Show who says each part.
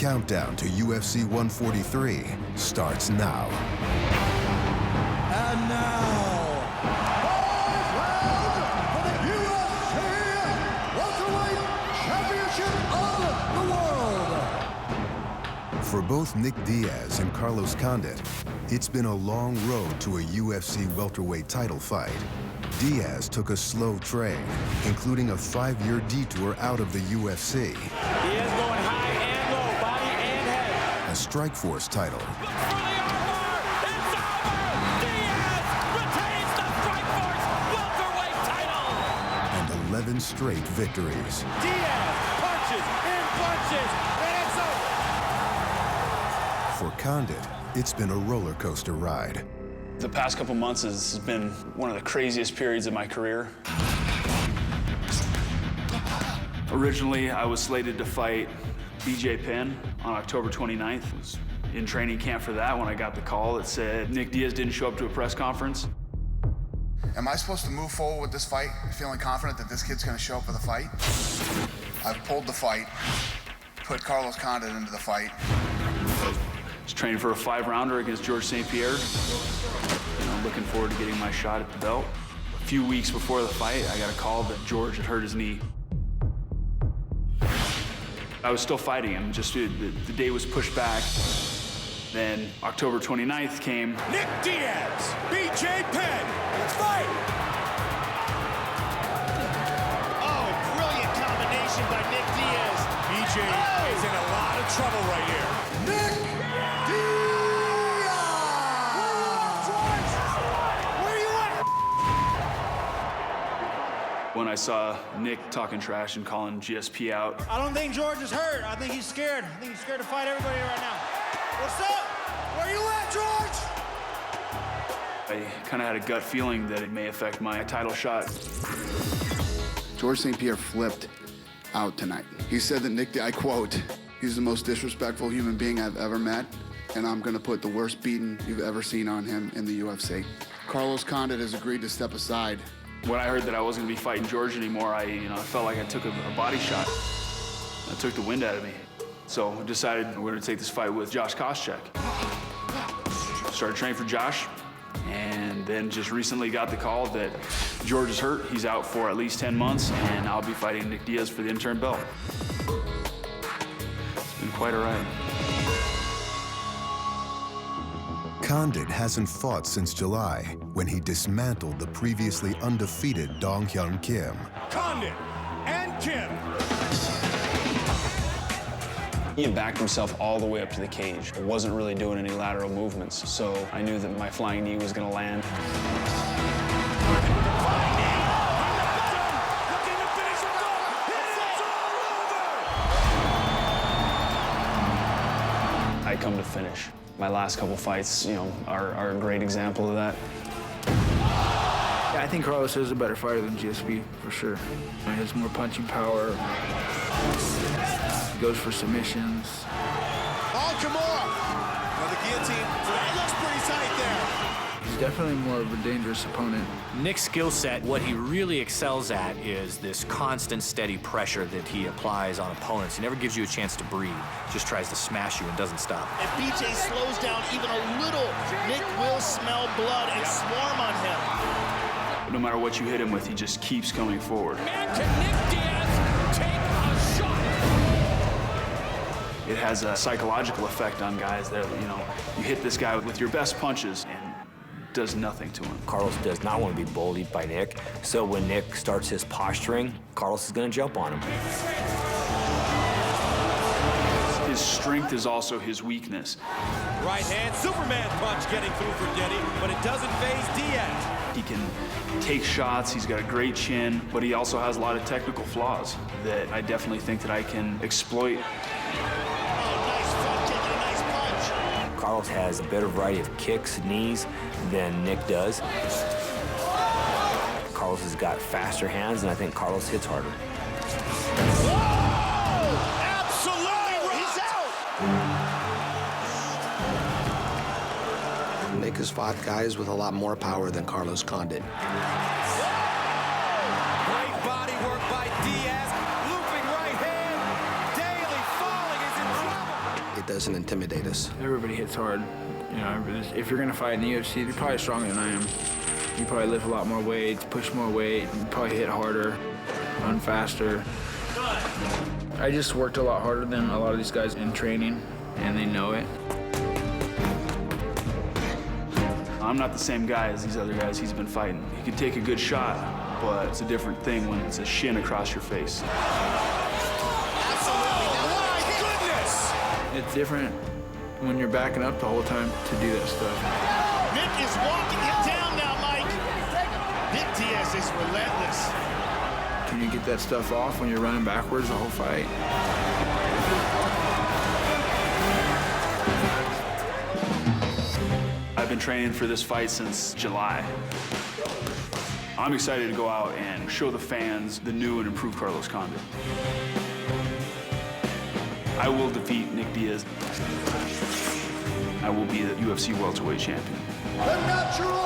Speaker 1: countdown to UFC 143 starts now.
Speaker 2: And now, five rounds for the UFC Welterweight Championship of the World.
Speaker 1: For both Nick Diaz and Carlos Condit, it's been a long road to a UFC welterweight title fight. Diaz took a slow train, including a 5-year detour out of the UFC.
Speaker 3: Diaz going high and low, body and head.
Speaker 1: A Strikeforce title.
Speaker 3: Look for the armbar! It's over! Diaz retains the Strikeforce welterweight title!
Speaker 1: And 11 straight victories.
Speaker 3: Diaz punches and punches, and it's over!
Speaker 1: For Condit, it's been a roller coaster ride.
Speaker 4: The past couple months has been one of the craziest periods of my career. Originally, I was slated to fight BJ Penn on October 29th. I was in training camp for that when I got the call that said Nick Diaz didn't show up to a press conference.
Speaker 5: Am I supposed to move forward with this fight, feeling confident that this kid's gonna show up for the fight? I've pulled the fight, put Carlos Condit into the fight.
Speaker 4: I was training for a 5-rounder against George St. Pierre. Looking forward to getting my shot at the belt. A few weeks before the fight, I got a call that George had hurt his knee. I was still fighting him, just the day was pushed back. Then October 29th came.
Speaker 3: Nick Diaz, BJ Penn, let's fight! Oh, brilliant combination by Nick Diaz. BJ is in a lot of trouble right here.
Speaker 2: Nick Diaz!
Speaker 4: When I saw Nick talking trash and calling GSP out.
Speaker 6: I don't think George is hurt. I think he's scared. I think he's scared to fight everybody right now. What's up? Where you at, George?
Speaker 4: I kind of had a gut feeling that it may affect my title shot.
Speaker 5: George St. Pierre flipped out tonight. He said that Nick, I quote, "He's the most disrespectful human being I've ever met, and I'm gonna put the worst beating you've ever seen on him in the UFC." Carlos Condit has agreed to step aside.
Speaker 4: When I heard that I wasn't gonna be fighting George anymore, I felt like I took a body shot. It took the wind out of me. So I decided we're gonna take this fight with Josh Koscheck. Started training for Josh, and then just recently got the call that George is hurt. He's out for at least 10 months, and I'll be fighting Nick Diaz for the interim belt. It's been quite a ride.
Speaker 1: Condit hasn't fought since July, when he dismantled the previously undefeated Dong Hyun Kim.
Speaker 3: Condit and Kim.
Speaker 4: He had backed himself all the way up to the cage. I wasn't really doing any lateral movements, so I knew that my flying knee was gonna land. I come to finish. My last couple fights, are a great example of that.
Speaker 7: Yeah, I think Carlos is a better fighter than GSP, for sure. He has more punching power. He goes for submissions.
Speaker 3: On Kimura. Well, the guillotine, that looks pretty tight there.
Speaker 7: He's definitely more of a dangerous opponent.
Speaker 8: Nick's skill set, what he really excels at is this constant, steady pressure that he applies on opponents. He never gives you a chance to breathe. Just tries to smash you and doesn't stop.
Speaker 9: If BJ slows down even a little, Nick will smell blood and swarm on him.
Speaker 4: No matter what you hit him with, he just keeps coming forward.
Speaker 3: And can Nick Diaz take a shot?
Speaker 4: It has a psychological effect on guys that, you hit this guy with your best punches and does nothing to him.
Speaker 10: Carlos does not want to be bullied by Nick, so when Nick starts his posturing, Carlos is going to jump on him.
Speaker 4: His strength is also his weakness.
Speaker 3: Right hand, Superman punch getting through for Getty, but it doesn't faze Diaz.
Speaker 4: He can take shots, he's got a great chin, but he also has a lot of technical flaws that I definitely think that I can exploit.
Speaker 10: Carlos has a better variety of kicks, knees than Nick does. Carlos has got faster hands, and I think Carlos hits harder.
Speaker 3: Whoa! Absolutely, he's out!
Speaker 11: Nick has fought guys with a lot more power than Carlos Condit.
Speaker 3: Great body work by Diaz, looping right hand. Daly falling, is in trouble.
Speaker 11: it doesn't intimidate us.
Speaker 7: Everybody hits hard. You know, if you're gonna fight in the UFC, you're probably stronger than I am. You probably lift a lot more weight, push more weight, you probably hit harder, run faster. I just worked a lot harder than a lot of these guys in training, and they know it.
Speaker 4: I'm not the same guy as these other guys he's been fighting. He could take a good shot, but it's a different thing when it's a shin across your face.
Speaker 7: It's different when you're backing up the whole time to do that stuff.
Speaker 9: Nick is walking him down now, Mike. Nick Diaz is relentless.
Speaker 7: Can you get that stuff off when you're running backwards the whole fight?
Speaker 4: I've been training for this fight since July. I'm excited to go out and show the fans the new and improved Carlos Condit. I will defeat Nick Diaz. I will be the UFC welterweight champion.
Speaker 2: The natural